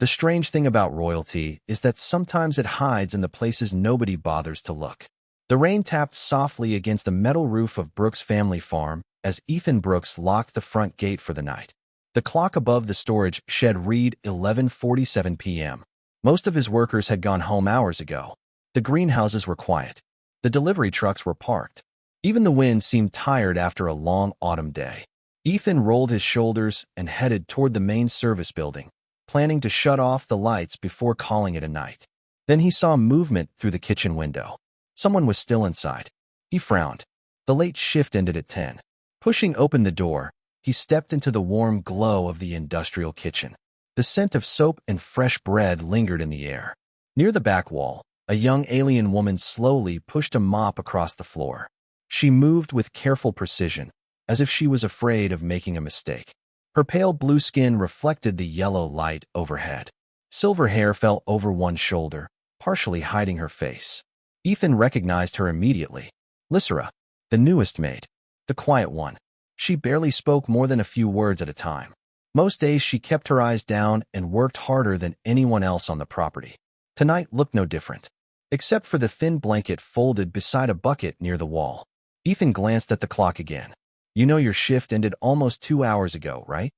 The strange thing about royalty is that sometimes it hides in the places nobody bothers to look. The rain tapped softly against the metal roof of Brooks' family farm as Ethan Brooks locked the front gate for the night. The clock above the storage shed read 11:47 p.m. Most of his workers had gone home hours ago. The greenhouses were quiet. The delivery trucks were parked. Even the wind seemed tired after a long autumn day. Ethan rolled his shoulders and headed toward the main service building, planning to shut off the lights before calling it a night. Then he saw movement through the kitchen window. Someone was still inside. He frowned. The late shift ended at 10. Pushing open the door, he stepped into the warm glow of the industrial kitchen. The scent of soap and fresh bread lingered in the air. Near the back wall, a young alien woman slowly pushed a mop across the floor. She moved with careful precision, as if she was afraid of making a mistake. Her pale blue skin reflected the yellow light overhead. Silver hair fell over one shoulder, partially hiding her face. Ethan recognized her immediately. Lissa, the newest maid, the quiet one. She barely spoke more than a few words at a time. Most days she kept her eyes down and worked harder than anyone else on the property. Tonight looked no different, except for the thin blanket folded beside a bucket near the wall. Ethan glanced at the clock again. You know your shift ended almost 2 hours ago, right?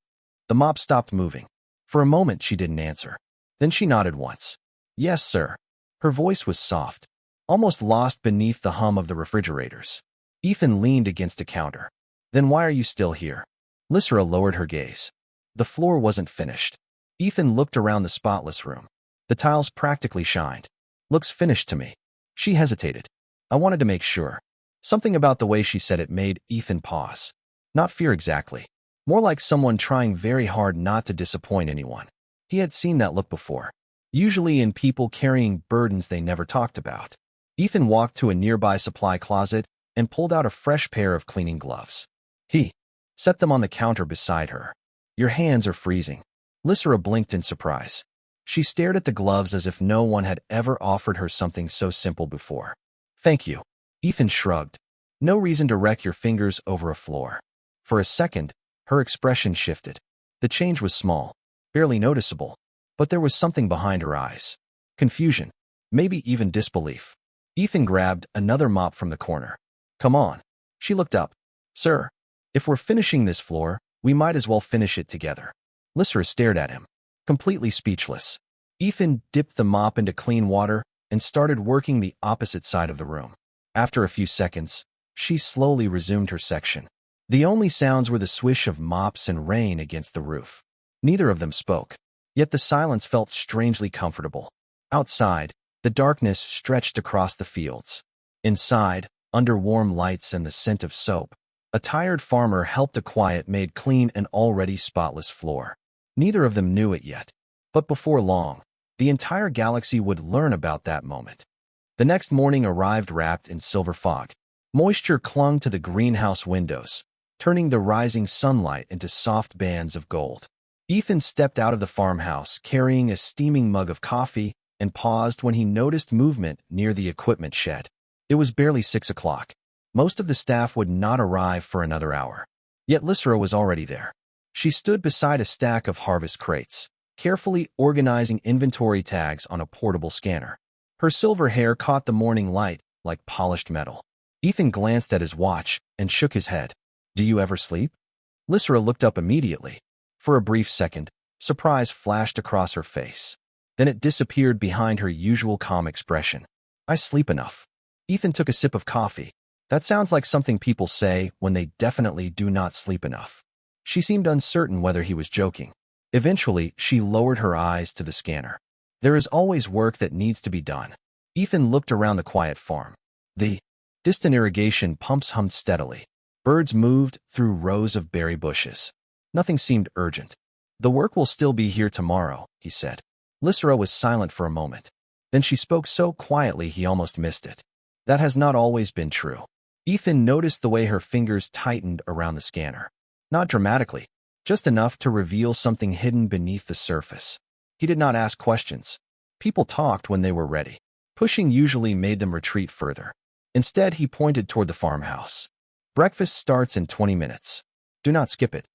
The mop stopped moving. For a moment she didn't answer. Then she nodded once. Yes, sir. Her voice was soft, almost lost beneath the hum of the refrigerators. Ethan leaned against a counter. Then why are you still here? Lissa lowered her gaze. The floor wasn't finished. Ethan looked around the spotless room. The tiles practically shined. Looks finished to me. She hesitated. I wanted to make sure. Something about the way she said it made Ethan pause. Not fear exactly. More like someone trying very hard not to disappoint anyone. He had seen that look before. Usually in people carrying burdens they never talked about. Ethan walked to a nearby supply closet and pulled out a fresh pair of cleaning gloves. He set them on the counter beside her. Your hands are freezing. Lissa blinked in surprise. She stared at the gloves as if no one had ever offered her something so simple before. Thank you. Ethan shrugged. No reason to wreck your fingers over a floor. For a second, her expression shifted. The change was small, barely noticeable, but there was something behind her eyes. Confusion, maybe even disbelief. Ethan grabbed another mop from the corner. Come on. She looked up. Sir, if we're finishing this floor, we might as well finish it together. Lissa stared at him, completely speechless. Ethan dipped the mop into clean water and started working the opposite side of the room. After a few seconds, she slowly resumed her section. The only sounds were the swish of mops and rain against the roof. Neither of them spoke, yet the silence felt strangely comfortable. Outside, the darkness stretched across the fields. Inside, under warm lights and the scent of soap, a tired farmer helped a quiet maid clean an already spotless floor. Neither of them knew it yet, but before long, the entire galaxy would learn about that moment. The next morning arrived wrapped in silver fog. Moisture clung to the greenhouse windows, turning the rising sunlight into soft bands of gold. Ethan stepped out of the farmhouse carrying a steaming mug of coffee and paused when he noticed movement near the equipment shed. It was barely 6 o'clock. Most of the staff would not arrive for another hour. Yet Lissa was already there. She stood beside a stack of harvest crates, carefully organizing inventory tags on a portable scanner. Her silver hair caught the morning light like polished metal. Ethan glanced at his watch and shook his head. Do you ever sleep? Lissa looked up immediately. For a brief second, surprise flashed across her face. Then it disappeared behind her usual calm expression. I sleep enough. Ethan took a sip of coffee. That sounds like something people say when they definitely do not sleep enough. She seemed uncertain whether he was joking. Eventually, she lowered her eyes to the scanner. There is always work that needs to be done. Ethan looked around the quiet farm. The distant irrigation pumps hummed steadily. Birds moved through rows of berry bushes. Nothing seemed urgent. The work will still be here tomorrow, he said. Lissa was silent for a moment. Then she spoke so quietly he almost missed it. That has not always been true. Ethan noticed the way her fingers tightened around the scanner. Not dramatically, just enough to reveal something hidden beneath the surface. He did not ask questions. People talked when they were ready. Pushing usually made them retreat further. Instead, he pointed toward the farmhouse. Breakfast starts in 20 minutes. Do not skip it.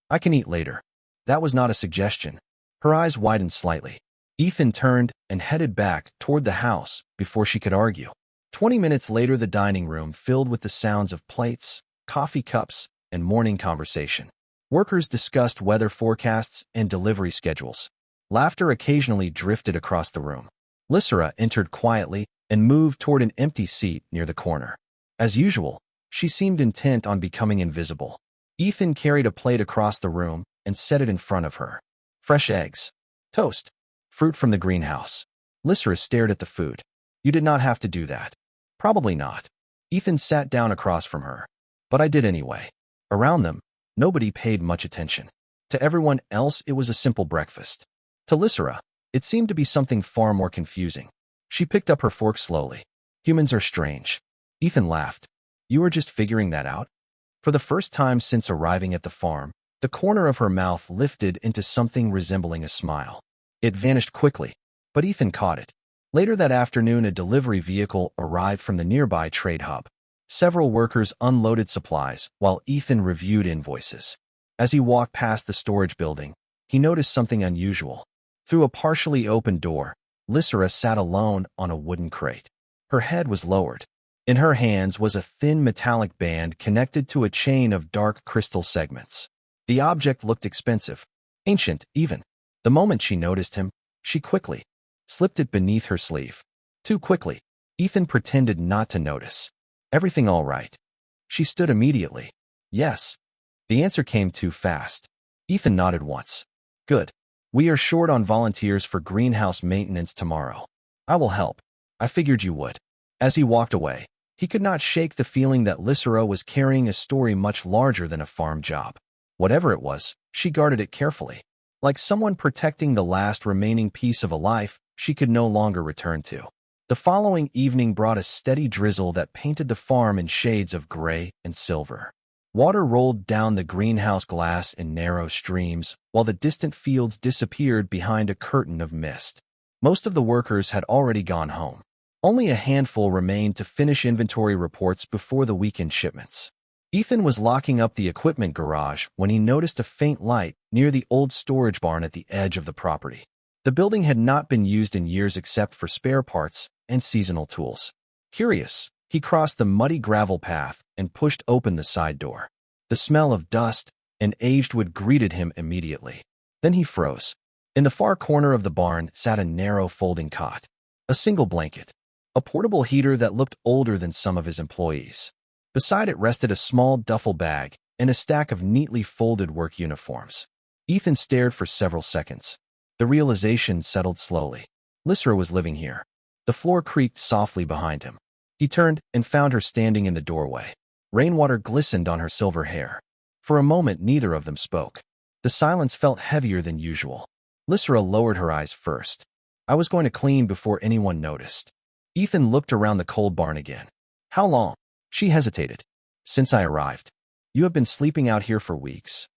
I can eat later. That was not a suggestion. Her eyes widened slightly. Ethan turned and headed back toward the house before she could argue. 20 minutes later, the dining room filled with the sounds of plates, coffee cups, and morning conversation. Workers discussed weather forecasts and delivery schedules. Laughter occasionally drifted across the room. Lissa entered quietly and moved toward an empty seat near the corner. As usual, she seemed intent on becoming invisible. Ethan carried a plate across the room and set it in front of her. Fresh eggs, toast, fruit from the greenhouse. Lissa stared at the food. You did not have to do that. Probably not. Ethan sat down across from her. But I did anyway. Around them, nobody paid much attention. To everyone else, it was a simple breakfast. To Lissa, it seemed to be something far more confusing. She picked up her fork slowly. Humans are strange. Ethan laughed. You are just figuring that out? For the first time since arriving at the farm, the corner of her mouth lifted into something resembling a smile. It vanished quickly, but Ethan caught it. Later that afternoon, a delivery vehicle arrived from the nearby trade hub. Several workers unloaded supplies while Ethan reviewed invoices. As he walked past the storage building, he noticed something unusual. Through a partially open door, Lissa sat alone on a wooden crate. Her head was lowered. In her hands was a thin metallic band connected to a chain of dark crystal segments. The object looked expensive, ancient even. The moment she noticed him, she quickly slipped it beneath her sleeve. Too quickly. Ethan pretended not to notice. Everything all right? She stood immediately. Yes. The answer came too fast. Ethan nodded once. Good. We are short on volunteers for greenhouse maintenance tomorrow. I will help. I figured you would. As he walked away, he could not shake the feeling that Lissa was carrying a story much larger than a farm job. Whatever it was, she guarded it carefully. Like someone protecting the last remaining piece of a life she could no longer return to. The following evening brought a steady drizzle that painted the farm in shades of gray and silver. Water rolled down the greenhouse glass in narrow streams, while the distant fields disappeared behind a curtain of mist. Most of the workers had already gone home. Only a handful remained to finish inventory reports before the weekend shipments. Ethan was locking up the equipment garage when he noticed a faint light near the old storage barn at the edge of the property. The building had not been used in years except for spare parts and seasonal tools. Curious, he crossed the muddy gravel path and pushed open the side door. The smell of dust and aged wood greeted him immediately. Then he froze. In the far corner of the barn sat a narrow folding cot. A single blanket. A portable heater that looked older than some of his employees. Beside it rested a small duffel bag and a stack of neatly folded work uniforms. Ethan stared for several seconds. The realization settled slowly. Lissa was living here. The floor creaked softly behind him. He turned and found her standing in the doorway. Rainwater glistened on her silver hair. For a moment, neither of them spoke. The silence felt heavier than usual. Lissa lowered her eyes first. I was going to clean before anyone noticed. Ethan looked around the cold barn again. How long? She hesitated. Since I arrived. You have been sleeping out here for weeks.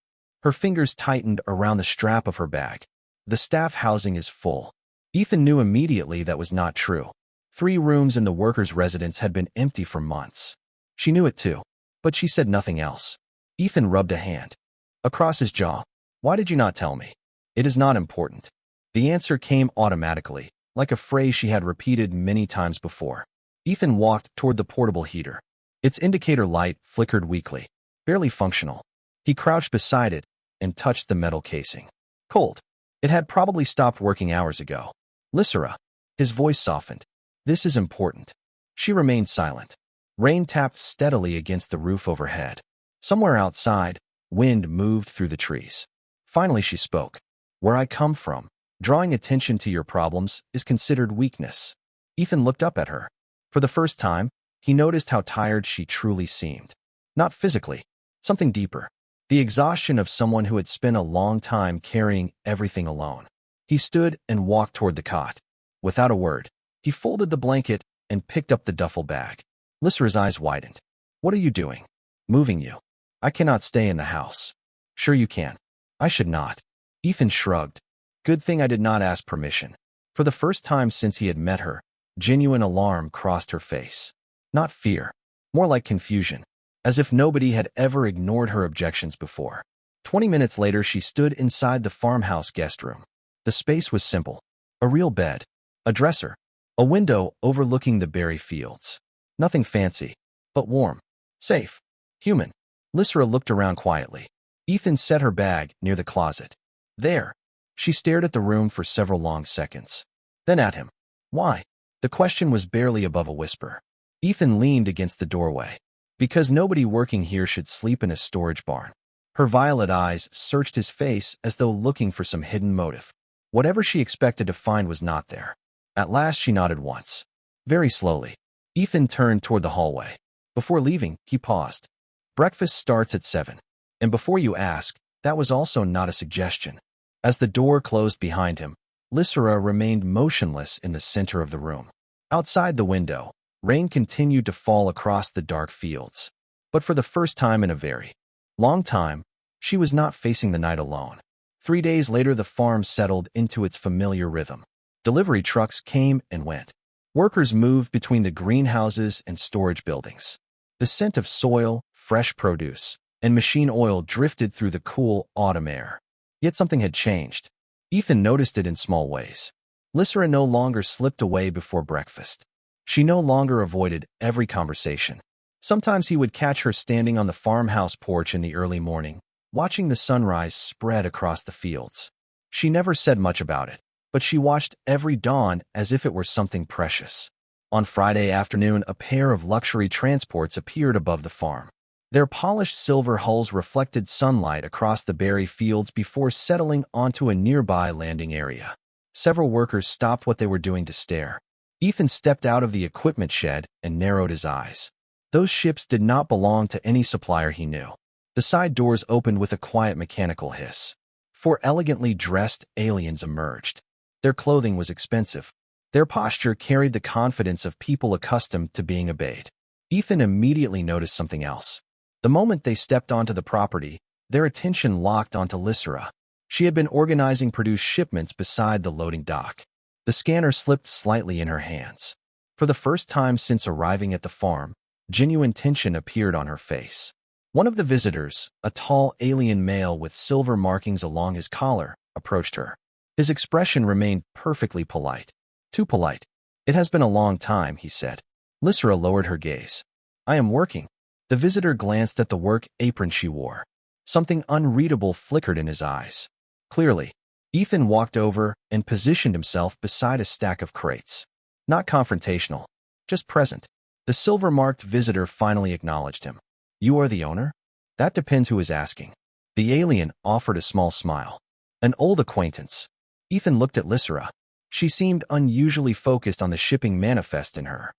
Her fingers tightened around the strap of her bag. The staff housing is full. Ethan knew immediately that was not true. 3 rooms in the workers' residence had been empty for months. She knew it too, but she said nothing else. Ethan rubbed a hand across his jaw. Why did you not tell me? It is not important. The answer came automatically, like a phrase she had repeated many times before. Ethan walked toward the portable heater. Its indicator light flickered weakly, barely functional. He crouched beside it and touched the metal casing. Cold. It had probably stopped working hours ago. Lissa. His voice softened. This is important. She remained silent. Rain tapped steadily against the roof overhead. Somewhere outside, wind moved through the trees. Finally she spoke. Where I come from, drawing attention to your problems is considered weakness. Ethan looked up at her. For the first time, he noticed how tired she truly seemed. Not physically, something deeper. The exhaustion of someone who had spent a long time carrying everything alone. He stood and walked toward the cot. Without a word, he folded the blanket and picked up the duffel bag. Lissa's eyes widened. What are you doing? Moving you. I cannot stay in the house. Sure you can. I should not. Ethan shrugged. Good thing I did not ask permission. For the first time since he had met her, genuine alarm crossed her face. Not fear. More like confusion. As if nobody had ever ignored her objections before. 20 minutes later, she stood inside the farmhouse guest room. The space was simple. A real bed, a dresser, a window overlooking the berry fields. Nothing fancy, but warm, safe, human. Lissa looked around quietly. Ethan set her bag near the closet. There. She stared at the room for several long seconds. Then at him. Why? The question was barely above a whisper. Ethan leaned against the doorway. Because nobody working here should sleep in a storage barn. Her violet eyes searched his face as though looking for some hidden motive. Whatever she expected to find was not there. At last she nodded once. Very slowly. Ethan turned toward the hallway. Before leaving, he paused. Breakfast starts at 7. And before you ask, that was also not a suggestion. As the door closed behind him, Lissa remained motionless in the center of the room. Outside the window, rain continued to fall across the dark fields. But for the first time in a very long time, she was not facing the night alone. 3 days later, the farm settled into its familiar rhythm. Delivery trucks came and went. Workers moved between the greenhouses and storage buildings. The scent of soil, fresh produce, and machine oil drifted through the cool autumn air. Yet something had changed. Ethan noticed it in small ways. Lissa no longer slipped away before breakfast. She no longer avoided every conversation. Sometimes he would catch her standing on the farmhouse porch in the early morning, watching the sunrise spread across the fields. She never said much about it, but she watched every dawn as if it were something precious. On Friday afternoon, a pair of luxury transports appeared above the farm. Their polished silver hulls reflected sunlight across the berry fields before settling onto a nearby landing area. Several workers stopped what they were doing to stare. Ethan stepped out of the equipment shed and narrowed his eyes. Those ships did not belong to any supplier he knew. The side doors opened with a quiet mechanical hiss. 4 elegantly dressed aliens emerged. Their clothing was expensive. Their posture carried the confidence of people accustomed to being obeyed. Ethan immediately noticed something else. The moment they stepped onto the property, their attention locked onto Lissa. She had been organizing produced shipments beside the loading dock. The scanner slipped slightly in her hands. For the first time since arriving at the farm, genuine tension appeared on her face. One of the visitors, a tall alien male with silver markings along his collar, approached her. His expression remained perfectly polite. Too polite. It has been a long time, he said. Lissa lowered her gaze. I am working. The visitor glanced at the work apron she wore. Something unreadable flickered in his eyes. Clearly, Ethan walked over and positioned himself beside a stack of crates. Not confrontational, just present. The silver-marked visitor finally acknowledged him. You are the owner? That depends who is asking. The alien offered a small smile. An old acquaintance. Ethan looked at Lissa. She seemed unusually focused on the shipping manifest in her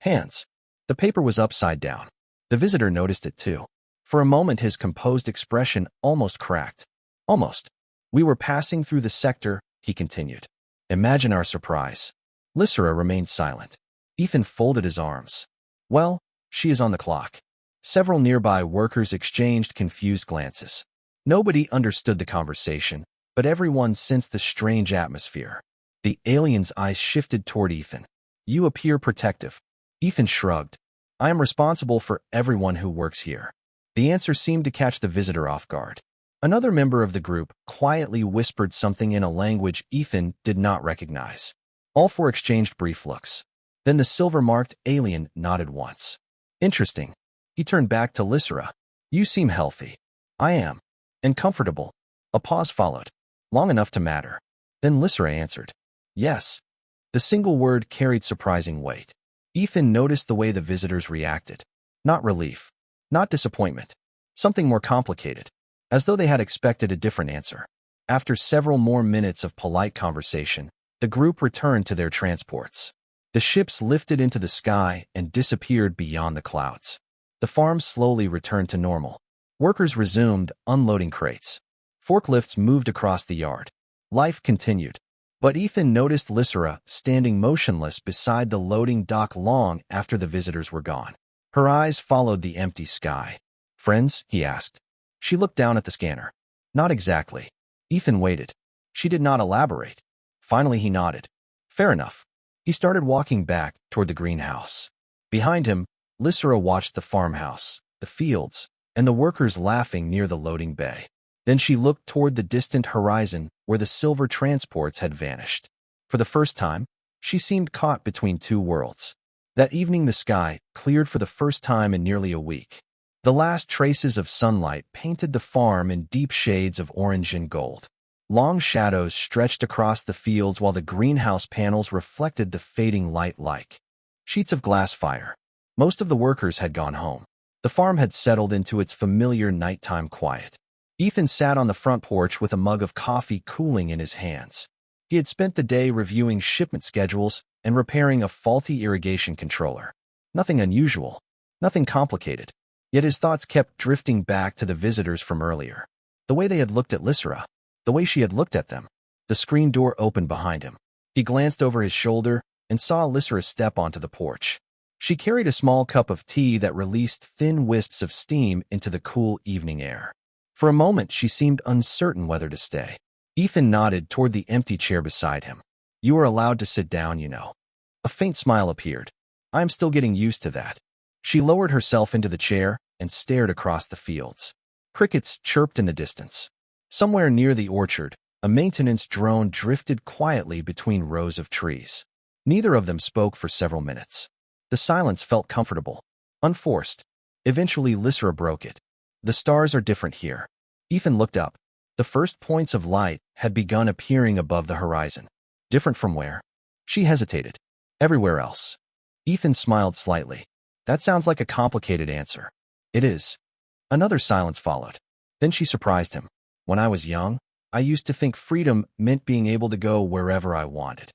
hands. The paper was upside down. The visitor noticed it too. For a moment his composed expression almost cracked. Almost. We were passing through the sector, he continued. Imagine our surprise. Lissa remained silent. Ethan folded his arms. Well, she is on the clock. Several nearby workers exchanged confused glances. Nobody understood the conversation, but everyone sensed the strange atmosphere. The alien's eyes shifted toward Ethan. You appear protective. Ethan shrugged. I am responsible for everyone who works here. The answer seemed to catch the visitor off guard. Another member of the group quietly whispered something in a language Ethan did not recognize. All 4 exchanged brief looks. Then the silver-marked alien nodded once. Interesting. He turned back to Lissa. You seem healthy. I am. And comfortable. A pause followed. Long enough to matter. Then Lissa answered. Yes. The single word carried surprising weight. Ethan noticed the way the visitors reacted. Not relief. Not disappointment. Something more complicated. As though they had expected a different answer. After several more minutes of polite conversation, the group returned to their transports. The ships lifted into the sky and disappeared beyond the clouds. The farm slowly returned to normal. Workers resumed unloading crates. Forklifts moved across the yard. Life continued. But Ethan noticed Lissa standing motionless beside the loading dock long after the visitors were gone. Her eyes followed the empty sky. Friends? He asked. She looked down at the scanner. Not exactly. Ethan waited. She did not elaborate. Finally he nodded. Fair enough. He started walking back toward the greenhouse. Behind him, Lissa watched the farmhouse, the fields, and the workers laughing near the loading bay. Then she looked toward the distant horizon where the silver transports had vanished. For the first time, she seemed caught between two worlds. That evening the sky cleared for the first time in nearly a week. The last traces of sunlight painted the farm in deep shades of orange and gold. Long shadows stretched across the fields while the greenhouse panels reflected the fading light like sheets of glass fire. Most of the workers had gone home. The farm had settled into its familiar nighttime quiet. Ethan sat on the front porch with a mug of coffee cooling in his hands. He had spent the day reviewing shipment schedules and repairing a faulty irrigation controller. Nothing unusual, nothing complicated. Yet his thoughts kept drifting back to the visitors from earlier. The way they had looked at Lissa, the way she had looked at them. The screen door opened behind him. He glanced over his shoulder and saw Lissa step onto the porch. She carried a small cup of tea that released thin wisps of steam into the cool evening air. For a moment, she seemed uncertain whether to stay. Ethan nodded toward the empty chair beside him. "You are allowed to sit down, you know." A faint smile appeared. "I am still getting used to that." She lowered herself into the chair and stared across the fields. Crickets chirped in the distance. Somewhere near the orchard, a maintenance drone drifted quietly between rows of trees. Neither of them spoke for several minutes. The silence felt comfortable, unforced. Eventually, Lissa broke it. "The stars are different here." Ethan looked up. The first points of light had begun appearing above the horizon. "Different from where?" She hesitated. "Everywhere else." Ethan smiled slightly. "That sounds like a complicated answer." "It is." Another silence followed. Then she surprised him. "When I was young, I used to think freedom meant being able to go wherever I wanted."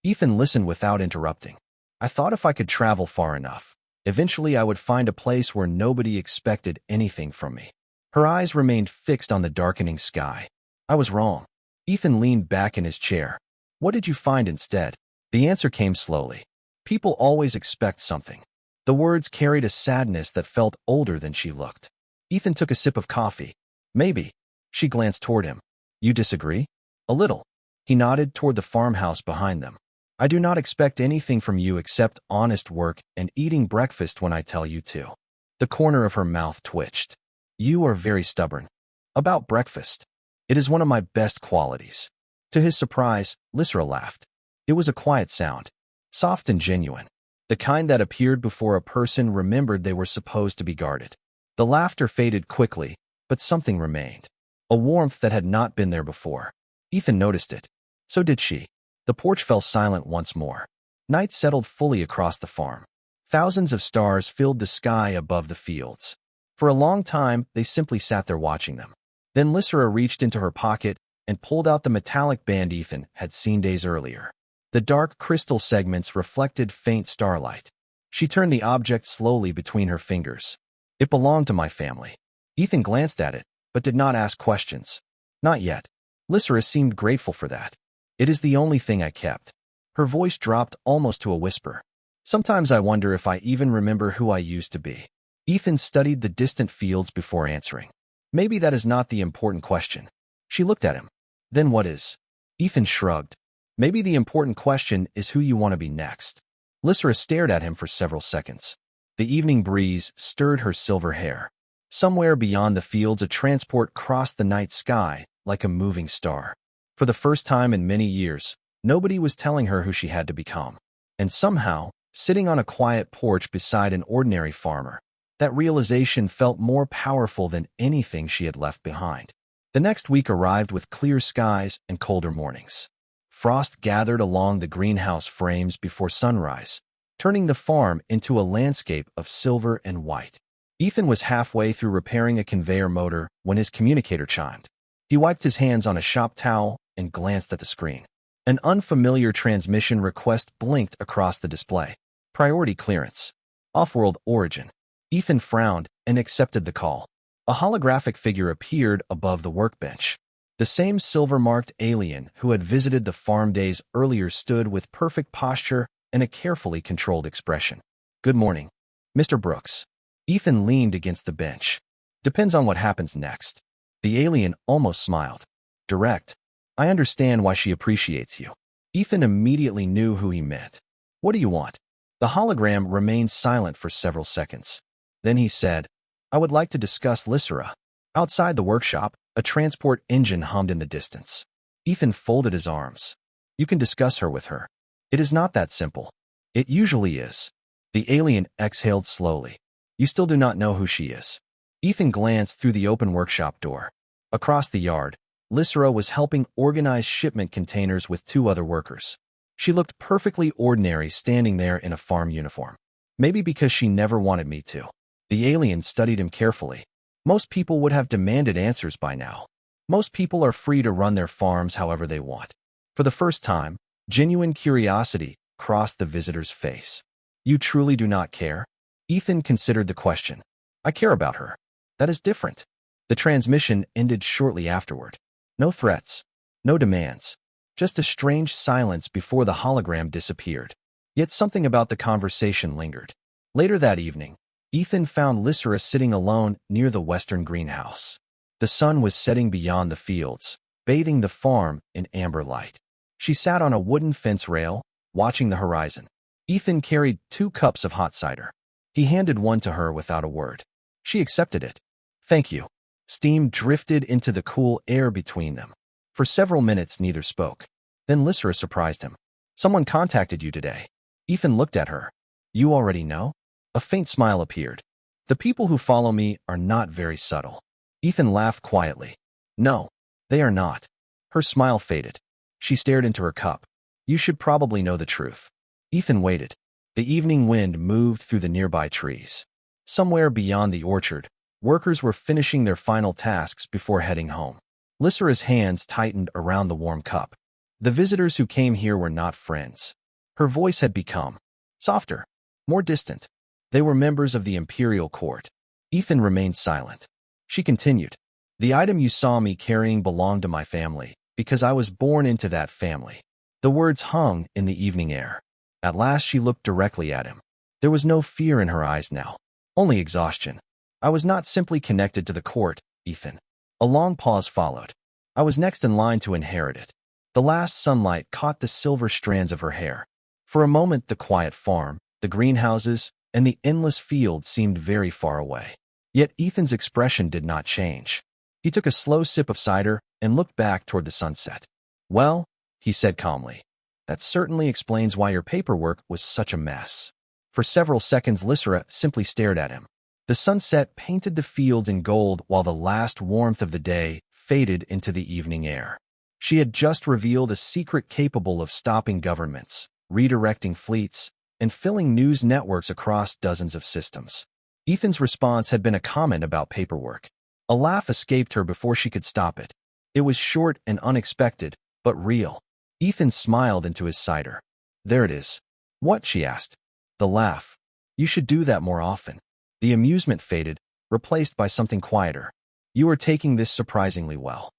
Ethan listened without interrupting. "I thought if I could travel far enough, eventually I would find a place where nobody expected anything from me." Her eyes remained fixed on the darkening sky. "I was wrong." Ethan leaned back in his chair. "What did you find instead?" The answer came slowly. "People always expect something." The words carried a sadness that felt older than she looked. Ethan took a sip of coffee. "Maybe." She glanced toward him. "You disagree?" "A little." He nodded toward the farmhouse behind them. "I do not expect anything from you except honest work and eating breakfast when I tell you to." The corner of her mouth twitched. "You are very stubborn." "About breakfast." "It is one of my best qualities." To his surprise, Lissa laughed. It was a quiet sound, soft and genuine, the kind that appeared before a person remembered they were supposed to be guarded. The laughter faded quickly, but something remained, a warmth that had not been there before. Ethan noticed it. So did she. The porch fell silent once more. Night settled fully across the farm. Thousands of stars filled the sky above the fields. For a long time, they simply sat there watching them. Then Lissa reached into her pocket and pulled out the metallic band Ethan had seen days earlier. The dark crystal segments reflected faint starlight. She turned the object slowly between her fingers. "It belonged to my family." Ethan glanced at it, but did not ask questions. "Not yet." Lissa seemed grateful for that. "It is the only thing I kept." Her voice dropped almost to a whisper. "Sometimes I wonder if I even remember who I used to be." Ethan studied the distant fields before answering. "Maybe that is not the important question." She looked at him. "Then what is?" Ethan shrugged. "Maybe the important question is who you want to be next." Lissa stared at him for several seconds. The evening breeze stirred her silver hair. Somewhere beyond the fields, a transport crossed the night sky like a moving star. For the first time in many years, nobody was telling her who she had to become. And somehow, sitting on a quiet porch beside an ordinary farmer, that realization felt more powerful than anything she had left behind. The next week arrived with clear skies and colder mornings. Frost gathered along the greenhouse frames before sunrise, turning the farm into a landscape of silver and white. Ethan was halfway through repairing a conveyor motor when his communicator chimed. He wiped his hands on a shop towel and glanced at the screen. An unfamiliar transmission request blinked across the display. "Priority clearance. Off-world origin." Ethan frowned and accepted the call. A holographic figure appeared above the workbench. The same silver-marked alien who had visited the farm days earlier stood with perfect posture and a carefully controlled expression. "Good morning, Mr. Brooks." Ethan leaned against the bench. "Depends on what happens next." The alien almost smiled. "Direct. I understand why she appreciates you." Ethan immediately knew who he meant. "What do you want?" The hologram remained silent for several seconds. Then he said, "I would like to discuss Lissa." Outside the workshop, A transport engine hummed in the distance. Ethan folded his arms. You can discuss her with her. It is not that simple. It usually is. The alien exhaled slowly. You still do not know who she is. Ethan glanced through the open workshop door. Across the yard, Lissa was helping organize shipment containers with two other workers. She looked perfectly ordinary standing there in a farm uniform. Maybe because she never wanted me to. The alien studied him carefully. Most people would have demanded answers by now. Most people are free to run their farms however they want. For the first time, genuine curiosity crossed the visitor's face. You truly do not care? Ethan considered the question. I care about her. That is different. The transmission ended shortly afterward. No threats. No demands. Just a strange silence before the hologram disappeared. Yet something about the conversation lingered. Later that evening, Ethan found Lissa sitting alone near the western greenhouse. The sun was setting beyond the fields, bathing the farm in amber light. She sat on a wooden fence rail, watching the horizon. Ethan carried 2 cups of hot cider. He handed one to her without a word. She accepted it. Thank you. Steam drifted into the cool air between them. For several minutes, neither spoke. Then Lissa surprised him. Someone contacted you today. Ethan looked at her. You already know? A faint smile appeared. The people who follow me are not very subtle. Ethan laughed quietly. No, they are not. Her smile faded. She stared into her cup. You should probably know the truth. Ethan waited. The evening wind moved through the nearby trees. Somewhere beyond the orchard, workers were finishing their final tasks before heading home. Lissa's hands tightened around the warm cup. The visitors who came here were not friends. Her voice had become softer, more distant. They were members of the imperial court. Ethan remained silent. She continued. The item you saw me carrying belonged to my family, because I was born into that family. The words hung in the evening air. At last she looked directly at him. There was no fear in her eyes now, only exhaustion. I was not simply connected to the court, Ethan. A long pause followed. I was next in line to inherit it. The last sunlight caught the silver strands of her hair. For a moment the quiet farm, the greenhouses, and the endless fields seemed very far away. Yet Ethan's expression did not change. He took a slow sip of cider and looked back toward the sunset. Well, he said calmly, that certainly explains why your paperwork was such a mess. For several seconds Lissa simply stared at him. The sunset painted the fields in gold while the last warmth of the day faded into the evening air. She had just revealed a secret capable of stopping governments, redirecting fleets, and filling news networks across dozens of systems. Ethan's response had been a comment about paperwork. A laugh escaped her before she could stop it. It was short and unexpected, but real. Ethan smiled into his cider. There it is. What? She asked. The laugh. You should do that more often. The amusement faded, replaced by something quieter. You are taking this surprisingly well.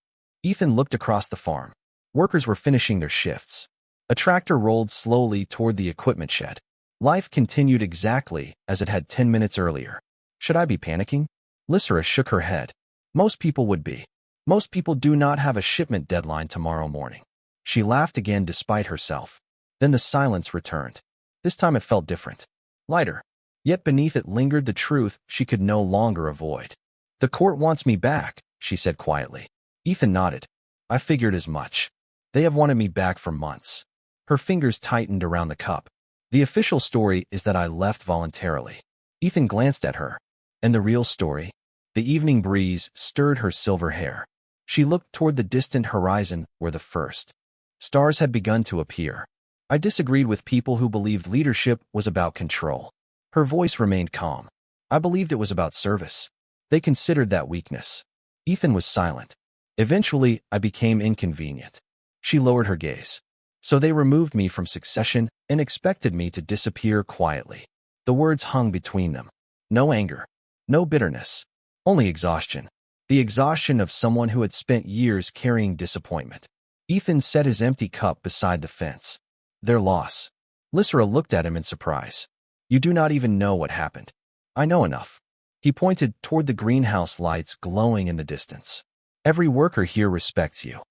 Ethan looked across the farm. Workers were finishing their shifts. A tractor rolled slowly toward the equipment shed. Life continued exactly as it had 10 minutes earlier. Should I be panicking? Lissa shook her head. Most people would be. Most people do not have a shipment deadline tomorrow morning. She laughed again despite herself. Then the silence returned. This time it felt different. Lighter. Yet beneath it lingered the truth she could no longer avoid. The court wants me back, she said quietly. Ethan nodded. I figured as much. They have wanted me back for months. Her fingers tightened around the cup. The official story is that I left voluntarily. Ethan glanced at her. And the real story? The evening breeze stirred her silver hair. She looked toward the distant horizon where the first stars had begun to appear. I disagreed with people who believed leadership was about control. Her voice remained calm. I believed it was about service. They considered that weakness. Ethan was silent. Eventually, I became inconvenient. She lowered her gaze. So they removed me from succession and expected me to disappear quietly. The words hung between them. No anger. No bitterness. Only exhaustion. The exhaustion of someone who had spent years carrying disappointment. Ethan set his empty cup beside the fence. Their loss. Lissa looked at him in surprise. You do not even know what happened. I know enough. He pointed toward the greenhouse lights glowing in the distance. Every worker here respects you.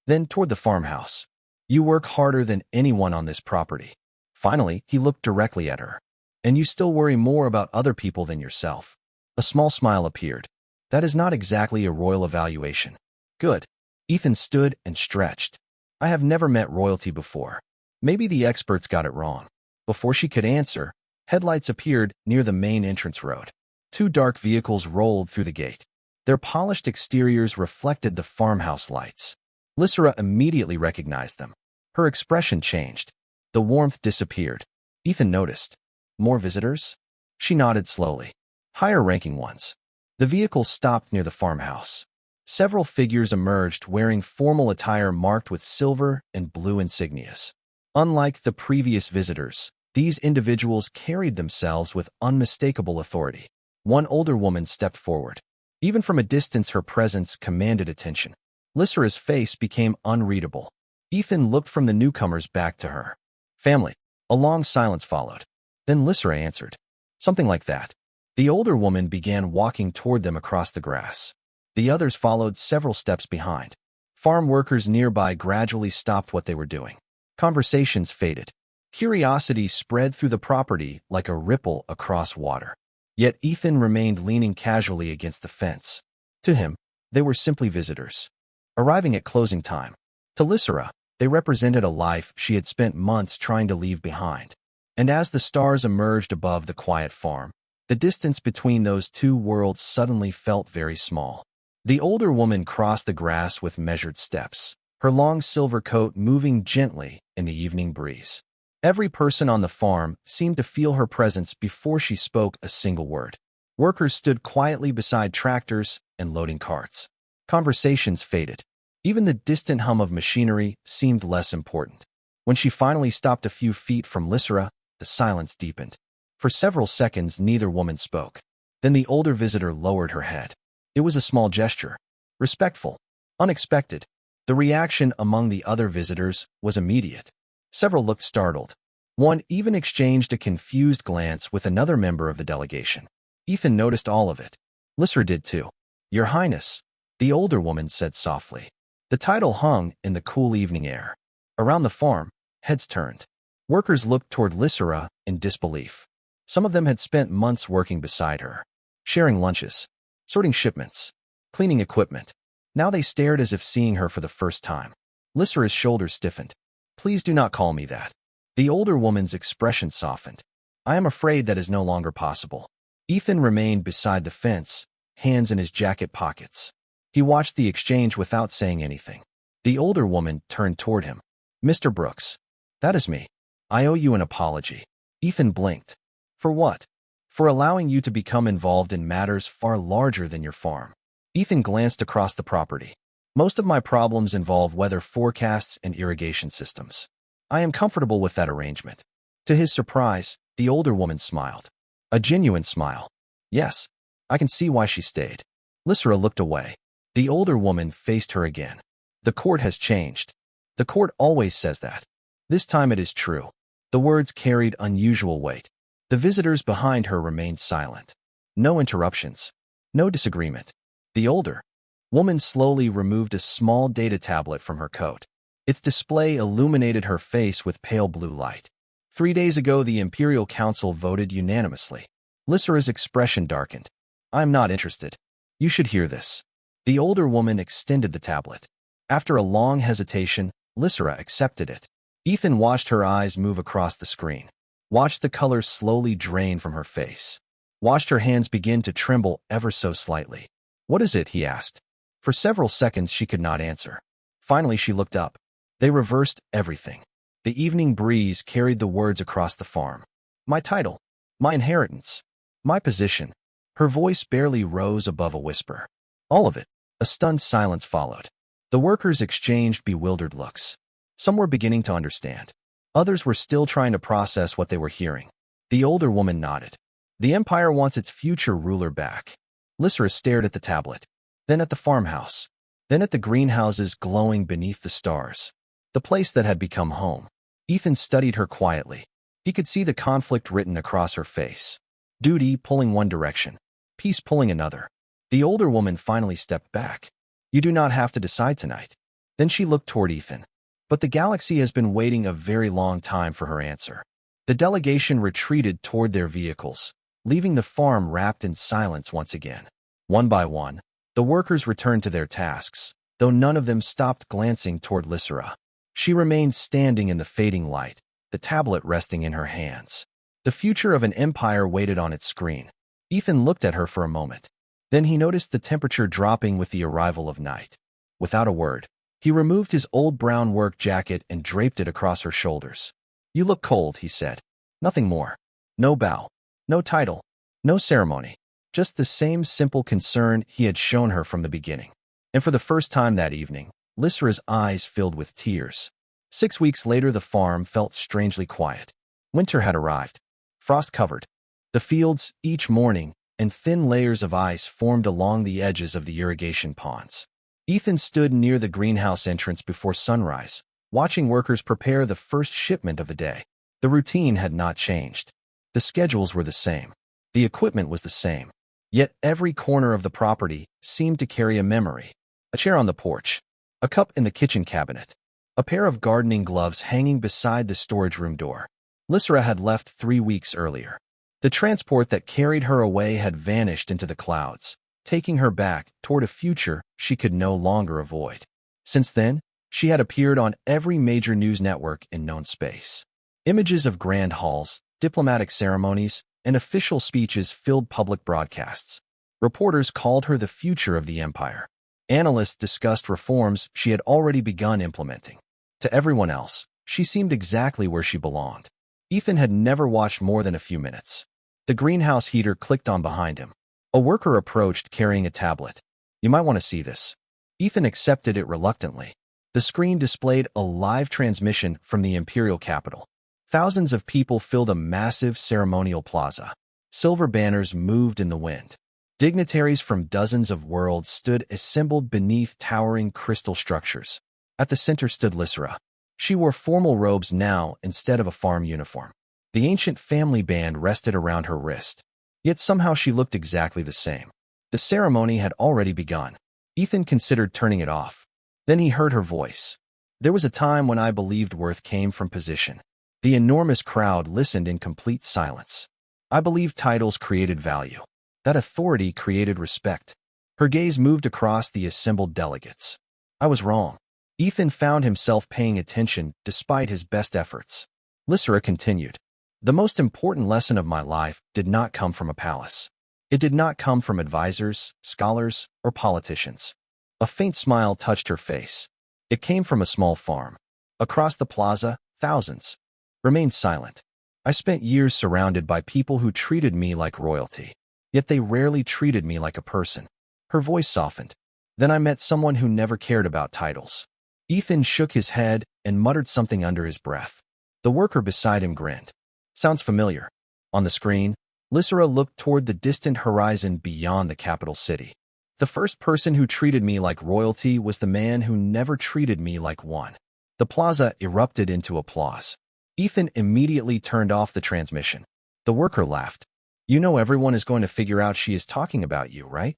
Then toward the farmhouse. You work harder than anyone on this property. Finally, he looked directly at her. And you still worry more about other people than yourself. A small smile appeared. That is not exactly a royal evaluation. Good. Ethan stood and stretched. I have never met royalty before. Maybe the experts got it wrong. Before she could answer, headlights appeared near the main entrance road. Two dark vehicles rolled through the gate. Their polished exteriors reflected the farmhouse lights. Lissa immediately recognized them. Her expression changed. The warmth disappeared. Ethan noticed. More visitors? She nodded slowly. Higher-ranking ones. The vehicle stopped near the farmhouse. Several figures emerged wearing formal attire marked with silver and blue insignias. Unlike the previous visitors, these individuals carried themselves with unmistakable authority. One older woman stepped forward. Even from a distance, her presence commanded attention. Lissa's face became unreadable. Ethan looked from the newcomers back to her. Family. A long silence followed. Then Lissa answered. Something like that. The older woman began walking toward them across the grass. The others followed several steps behind. Farm workers nearby gradually stopped what they were doing. Conversations faded. Curiosity spread through the property like a ripple across water. Yet Ethan remained leaning casually against the fence. To him, they were simply visitors, arriving at closing time. To Lissa, they represented a life she had spent months trying to leave behind. And as the stars emerged above the quiet farm, the distance between those two worlds suddenly felt very small. The older woman crossed the grass with measured steps, her long silver coat moving gently in the evening breeze. Every person on the farm seemed to feel her presence before she spoke a single word. Workers stood quietly beside tractors and loading carts. Conversations faded. Even the distant hum of machinery seemed less important. When she finally stopped a few feet from Lissa, the silence deepened. For several seconds, neither woman spoke. Then the older visitor lowered her head. It was a small gesture. Respectful. Unexpected. The reaction among the other visitors was immediate. Several looked startled. One even exchanged a confused glance with another member of the delegation. Ethan noticed all of it. Lissa did too. Your Highness, the older woman said softly. The title hung in the cool evening air. Around the farm, heads turned. Workers looked toward Lissa in disbelief. Some of them had spent months working beside her, sharing lunches, sorting shipments, cleaning equipment. Now they stared as if seeing her for the first time. Lissa's shoulders stiffened. Please do not call me that. The older woman's expression softened. I am afraid that is no longer possible. Ethan remained beside the fence, hands in his jacket pockets. He watched the exchange without saying anything. The older woman turned toward him. Mr. Brooks. That is me. I owe you an apology. Ethan blinked. For what? For allowing you to become involved in matters far larger than your farm. Ethan glanced across the property. Most of my problems involve weather forecasts and irrigation systems. I am comfortable with that arrangement. To his surprise, the older woman smiled. A genuine smile. Yes, I can see why she stayed. Lissa looked away. The older woman faced her again. The court has changed. The court always says that. This time it is true. The words carried unusual weight. The visitors behind her remained silent. No interruptions. No disagreement. The older woman slowly removed a small data tablet from her coat. Its display illuminated her face with pale blue light. 3 days ago, the Imperial Council voted unanimously. Lissa's expression darkened. I'm not interested. You should hear this. The older woman extended the tablet. After a long hesitation, Lissa accepted it. Ethan watched her eyes move across the screen. Watched the color slowly drain from her face. Watched her hands begin to tremble ever so slightly. What is it? He asked. For several seconds she could not answer. Finally she looked up. They reversed everything. The evening breeze carried the words across the farm. My title. My inheritance. My position. Her voice barely rose above a whisper. All of it. A stunned silence followed. The workers exchanged bewildered looks. Some were beginning to understand. Others were still trying to process what they were hearing. The older woman nodded. The Empire wants its future ruler back. Lissa stared at the tablet, then at the farmhouse, then at the greenhouses glowing beneath the stars. The place that had become home. Ethan studied her quietly. He could see the conflict written across her face. Duty pulling one direction, peace pulling another. The older woman finally stepped back. You do not have to decide tonight. Then she looked toward Ethan. But the galaxy has been waiting a very long time for her answer. The delegation retreated toward their vehicles, leaving the farm wrapped in silence once again. One by one, the workers returned to their tasks, though none of them stopped glancing toward Lissa. She remained standing in the fading light, the tablet resting in her hands. The future of an empire waited on its screen. Ethan looked at her for a moment. Then he noticed the temperature dropping with the arrival of night. Without a word, he removed his old brown work jacket and draped it across her shoulders. "You look cold," he said. Nothing more. No bow. No title. No ceremony. Just the same simple concern he had shown her from the beginning. And for the first time that evening, Lissa's eyes filled with tears. 6 weeks later, the farm felt strangely quiet. Winter had arrived. Frost covered the fields each morning, and thin layers of ice formed along the edges of the irrigation ponds. Ethan stood near the greenhouse entrance before sunrise, watching workers prepare the first shipment of the day. The routine had not changed. The schedules were the same. The equipment was the same. Yet every corner of the property seemed to carry a memory. A chair on the porch, a cup in the kitchen cabinet, a pair of gardening gloves hanging beside the storage room door. Lissa had left 3 weeks earlier. The transport that carried her away had vanished into the clouds, taking her back toward a future she could no longer avoid. Since then, she had appeared on every major news network in known space. Images of grand halls, diplomatic ceremonies, and official speeches filled public broadcasts. Reporters called her the future of the empire. Analysts discussed reforms she had already begun implementing. To everyone else, she seemed exactly where she belonged. Ethan had never watched more than a few minutes. The greenhouse heater clicked on behind him. A worker approached carrying a tablet. "You might want to see this." Ethan accepted it reluctantly. The screen displayed a live transmission from the imperial capital. Thousands of people filled a massive ceremonial plaza. Silver banners moved in the wind. Dignitaries from dozens of worlds stood assembled beneath towering crystal structures. At the center stood Lissa. She wore formal robes now instead of a farm uniform. The ancient family band rested around her wrist. Yet somehow she looked exactly the same. The ceremony had already begun. Ethan considered turning it off. Then he heard her voice. "There was a time when I believed worth came from position." The enormous crowd listened in complete silence. "I believed titles created value. That authority created respect." Her gaze moved across the assembled delegates. "I was wrong." Ethan found himself paying attention despite his best efforts. Lissa continued. "The most important lesson of my life did not come from a palace. It did not come from advisors, scholars, or politicians." A faint smile touched her face. "It came from a small farm. Across the plaza, thousands remained silent. I spent years surrounded by people who treated me like royalty. Yet they rarely treated me like a person." Her voice softened. "Then I met someone who never cared about titles." Ethan shook his head and muttered something under his breath. The worker beside him grinned. "Sounds familiar." On the screen, Lissa looked toward the distant horizon beyond the capital city. "The first person who treated me like royalty was the man who never treated me like one." The plaza erupted into applause. Ethan immediately turned off the transmission. The worker laughed. "You know everyone is going to figure out she is talking about you, right?"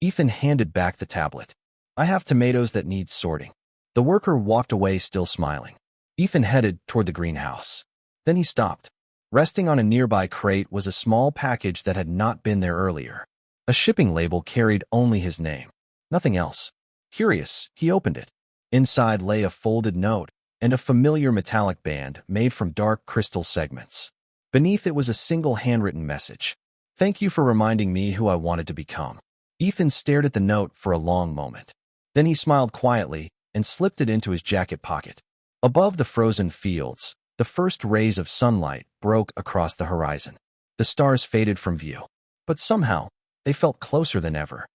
Ethan handed back the tablet. "I have tomatoes that need sorting." The worker walked away still smiling. Ethan headed toward the greenhouse. Then he stopped. Resting on a nearby crate was a small package that had not been there earlier. A shipping label carried only his name. Nothing else. Curious, he opened it. Inside lay a folded note and a familiar metallic band made from dark crystal segments. Beneath it was a single handwritten message. "Thank you for reminding me who I wanted to become." Ethan stared at the note for a long moment. Then he smiled quietly and slipped it into his jacket pocket. Above the frozen fields, the first rays of sunlight broke across the horizon. The stars faded from view. But somehow, they felt closer than ever.